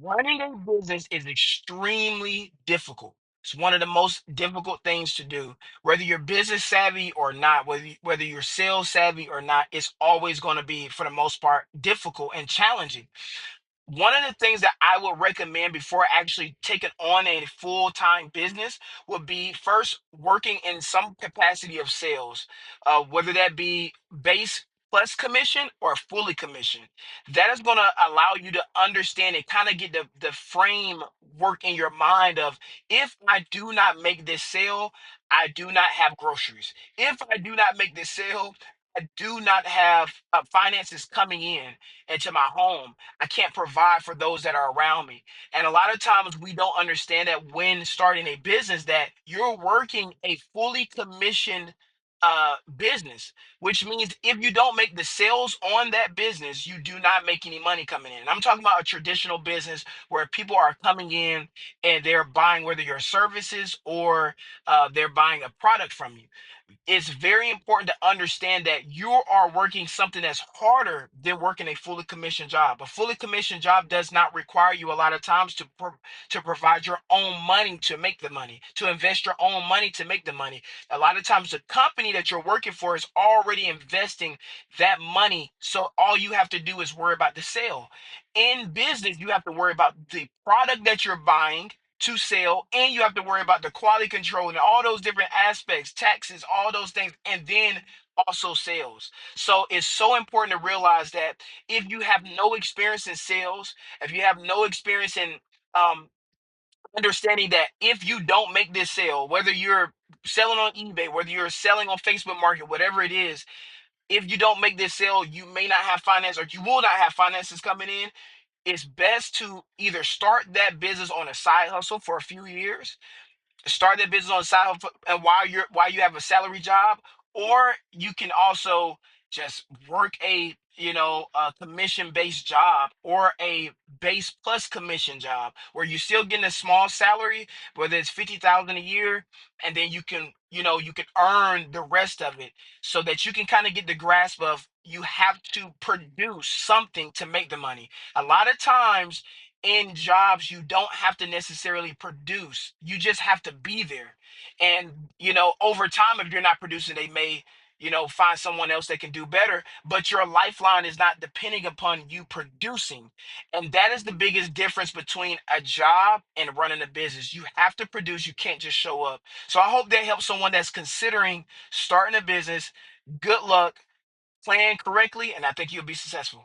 Running a business is extremely difficult. It's one of the most difficult things to do. Whether you're business savvy or not, whether you're sales savvy or not, it's always going to be, for the most part, difficult and challenging. One of the things that I would recommend before actually taking on a full-time business would be first working in some capacity of sales, whether that be base plus commission or fully commission. That is going to allow you to understand and kind of get the framework in your mind of, if I do not make this sale, I do not have groceries. If I do not make this sale, I do not have finances coming in into my home. I can't provide for those that are around me. And a lot of times we don't understand that when starting a business, that you're working a fully commissioned business, which means if you don't make the sales on that business, you do not make any money coming in. And I'm talking about a traditional business where people are coming in and they're buying, whether your services or they're buying a product from you. It's very important to understand that you are working something that's harder than working a fully commissioned job. A fully commissioned job does not require you a lot of times to provide your own money to make the money, to invest your own money to make the money. A lot of times, the company that you're working for is already investing that money. So all you have to do is worry about the sale. In business, you have to worry about the product that you're buying to sell, and you have to worry about the quality control and all those different aspects, taxes, all those things, and then also sales. So it's so important to realize that if you have no experience in sales, if you have no experience in um, understanding that if you don't make this sale, whether you're selling on eBay, whether you're selling on Facebook Market, whatever it is, if you don't make this sale, you may not have finance, or you will not have finances coming in. It's best to either start that business on a side hustle for a few years, start that business on the side and while you have a salary job, or you can also just work a, a commission based job, or a base plus commission job where you're still getting a small salary, whether it's 50,000 a year, and then you can earn the rest of it, so that you can kind of get the grasp of, you have to produce something to make the money. A lot of times in jobs, you don't have to necessarily produce, you just have to be there. And over time, if you're not producing, they may find someone else that can do better, but your lifeline is not depending upon you producing. And that is the biggest difference between a job and running a business. You have to produce, you can't just show up. So I hope that helps someone that's considering starting a business. Good luck, plan correctly, and I think you'll be successful.